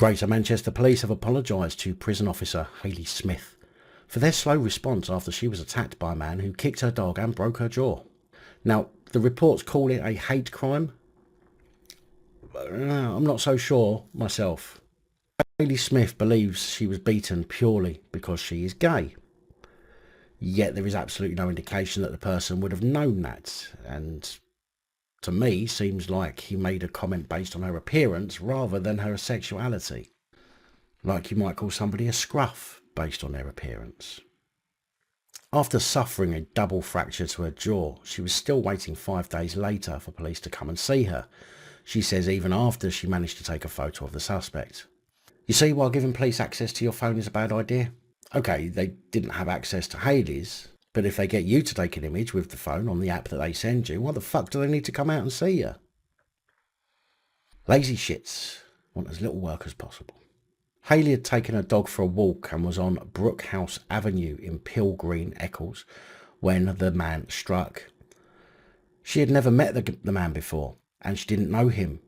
Greater Manchester Police have apologised to prison officer Hayley Smith for their slow response after she was attacked by a man who kicked her dog and broke her jaw. Now, the reports call it a hate crime. I'm not so sure myself. Hayley Smith believes she was beaten purely because she is gay. Yet there is absolutely no indication that the person would have known that, and to me seems like he made a comment based on her appearance rather than her sexuality. Like you might call somebody a scruff based on their appearance. After suffering a double fracture to her jaw, she was still waiting 5 days later for police to come and see her. She says even after she managed to take a photo of the suspect. You see why giving police access to your phone is a bad idea? Okay, they didn't have access to Hayley's, but if they get you to take an image with the phone on the app that they send you, why the fuck do they need to come out and see you? Lazy shits want as little work as possible. Hayley had taken her dog for a walk and was on Brookhouse Avenue in Pill Green, Eccles, when the man struck. She had never met the man before, and she didn't know him.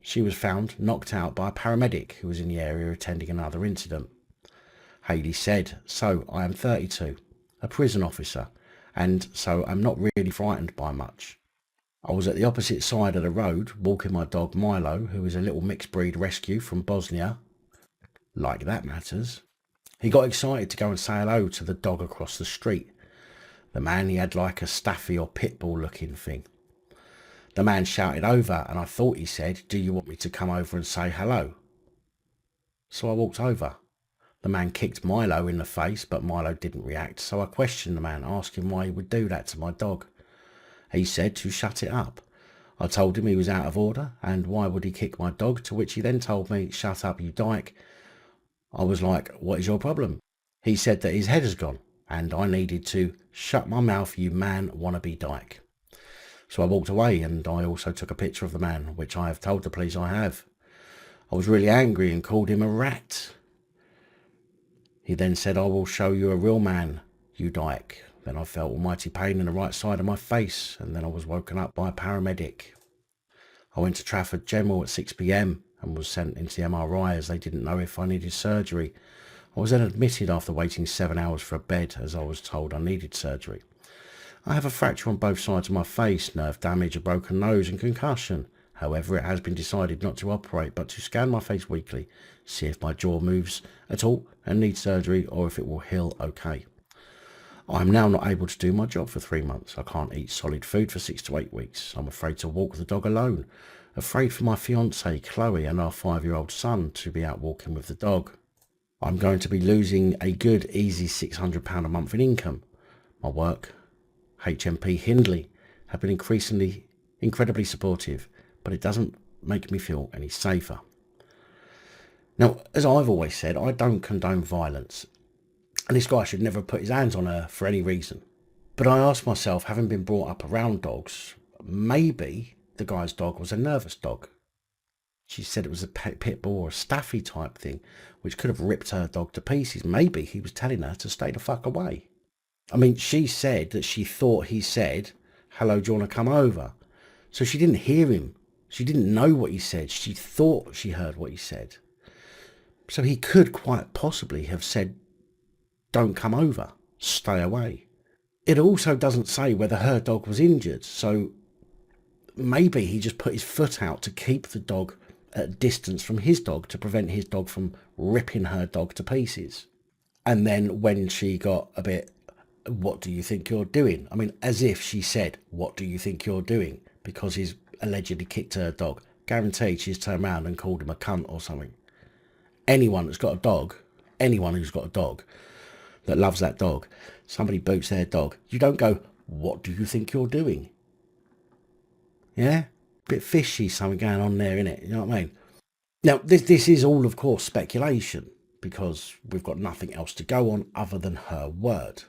She was found knocked out by a paramedic who was in the area attending another incident. Hayley said, "So I am 32, a prison officer, and so I'm not really frightened by much. I was at the opposite side of the road walking my dog Milo, who is a little mixed breed rescue from Bosnia. Like that matters. He got excited to go and say hello to the dog across the street. The man, he had like a staffy or pit bull looking thing. The man shouted over and I thought he said, 'Do you want me to come over and say hello?' So I walked over. The man kicked Milo in the face, but Milo didn't react, so I questioned the man, asking why he would do that to my dog. He said to shut it up. I told him he was out of order, and why would he kick my dog, to which he then told me, 'Shut up, you dyke.' I was like, 'What is your problem?' He said that his head has gone, and I needed to 'Shut my mouth, you man wannabe dyke.' So I walked away, and I also took a picture of the man, which I have told the police I have. I was really angry and called him a rat. He then said, 'I will show you a real man, you dyke.' Then I felt almighty pain in the right side of my face, and then I was woken up by a paramedic. I went to Trafford General at 6 p.m. and was sent into the MRI as they didn't know if I needed surgery. I was then admitted after waiting 7 hours for a bed as I was told I needed surgery. I have a fracture on both sides of my face, nerve damage, a broken nose and concussion. However, it has been decided not to operate but to scan my face weekly, see if my jaw moves at all and needs surgery or if it will heal okay. I am now not able to do my job for 3 months. I can't eat solid food for 6 to 8 weeks. I'm afraid to walk the dog alone. Afraid for my fiancée Chloe and our 5-year-old son to be out walking with the dog. I'm going to be losing a good easy £600 a month in income. My work, HMP Hindley, have been incredibly supportive, but it doesn't make me feel any safer. Now, as I've always said, I don't condone violence. And this guy should never have put his hands on her for any reason. But I asked myself, having been brought up around dogs, maybe the guy's dog was a nervous dog. She said it was a pit bull or a staffy type thing, which could have ripped her dog to pieces. Maybe he was telling her to stay the fuck away. I mean, she said that she thought he said, 'Hello, do you want to come over?' So she didn't hear him. She didn't know what he said. She thought she heard what he said. So he could quite possibly have said, 'Don't come over, stay away.' It also doesn't say whether her dog was injured, so maybe he just put his foot out to keep the dog at a distance from his dog to prevent his dog from ripping her dog to pieces. And then when she got a bit, 'What do you think you're doing?' I mean, as if she said, 'What do you think you're doing?' because he's allegedly kicked her dog. Guaranteed she's turned around and called him a cunt or something. Anyone who's got a dog that loves that dog, somebody boots their dog, you don't go, 'What do you think you're doing?' Yeah? Bit fishy something going on there, innit? You know what I mean? Now, this is all, of course, speculation, because we've got nothing else to go on other than her word.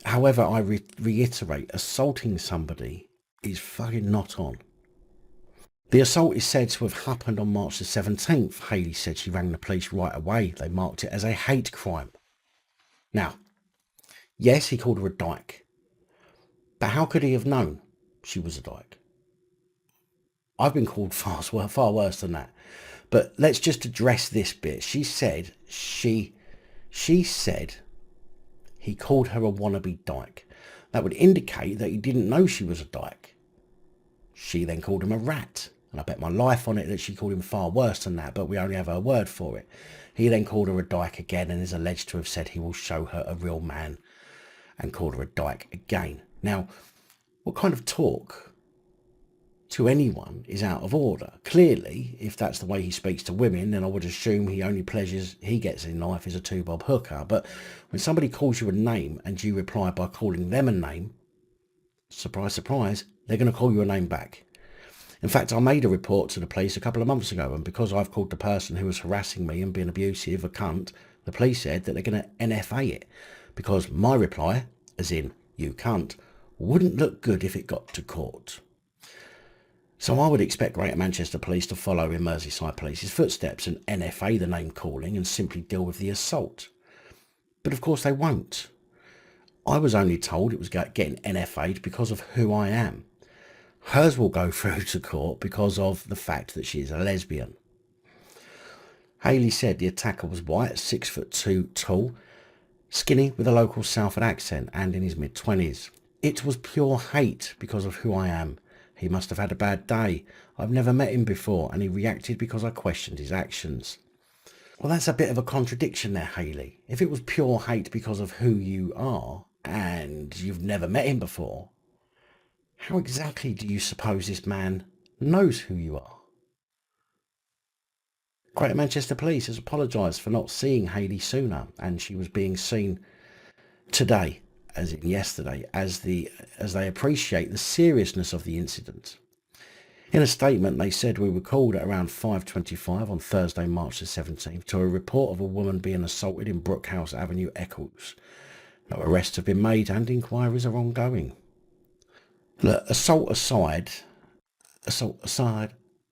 However, I reiterate, assaulting somebody is fucking not on. The assault is said to have happened on March the 17th. Hayley said she rang the police right away. They marked it as a hate crime. Now, yes, he called her a dyke. But how could he have known she was a dyke? I've been called far worse than that. But let's just address this bit. She said he called her a wannabe dyke. That would indicate that he didn't know she was a dyke. She then called him a rat. And I bet my life on it that she called him far worse than that, but we only have her word for it. He then called her a dyke again and is alleged to have said he will show her a real man, and called her a dyke again. Now, what kind of talk to anyone is out of order? Clearly, if that's the way he speaks to women, then I would assume he only pleasures he gets in life is a two-bob hooker. But when somebody calls you a name and you reply by calling them a name, surprise, surprise, they're going to call you a name back. In fact, I made a report to the police a couple of months ago, and because I've called the person who was harassing me and being abusive a cunt, the police said that they're going to NFA it, because my reply, as in, you cunt, wouldn't look good if it got to court. So I would expect Greater Manchester Police to follow in Merseyside Police's footsteps and NFA the name calling and simply deal with the assault. But of course they won't. I was only told it was getting NFA'd because of who I am. Hers will go through to court because of the fact that she is a lesbian. Hayley said the attacker was white, 6'2" tall, skinny with a local Salford accent and in his mid-20s. It was pure hate because of who I am. He must have had a bad day. I've never met him before and he reacted because I questioned his actions. Well, that's a bit of a contradiction there, Hayley. If it was pure hate because of who you are and you've never met him before, how exactly do you suppose this man knows who you are? Greater Manchester Police has apologised for not seeing Hayley sooner, and she was being seen today, as in yesterday, as they appreciate the seriousness of the incident. In a statement, they said, we were called at around 5:25 on Thursday, March the 17th, to a report of a woman being assaulted in Brookhouse Avenue, Eccles. No arrests have been made and inquiries are ongoing. Look, assault aside, as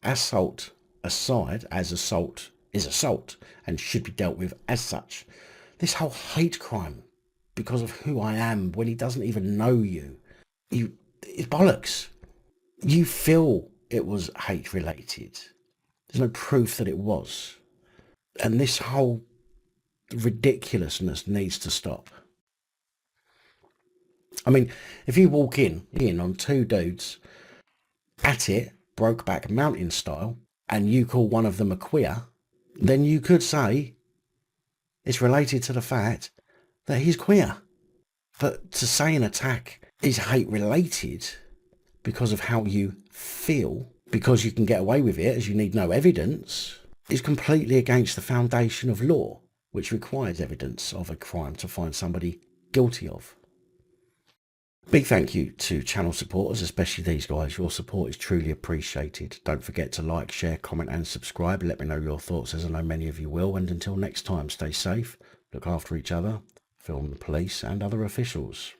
assault is assault and should be dealt with as such. This whole hate crime because of who I am when he doesn't even know you, it's bollocks. You feel it was hate related. There's no proof that it was. And this whole ridiculousness needs to stop. I mean, if you walk in on two dudes at it, Brokeback Mountain style, and you call one of them a queer, then you could say it's related to the fact that he's queer. But to say an attack is hate related because of how you feel, because you can get away with it as you need no evidence, is completely against the foundation of law, which requires evidence of a crime to find somebody guilty of. Big thank you to channel supporters, especially these guys. Your support is truly appreciated. Don't forget to like, share, comment and subscribe. Let me know your thoughts, as I know many of you will. And until next time, stay safe, look after each other, film the police and other officials.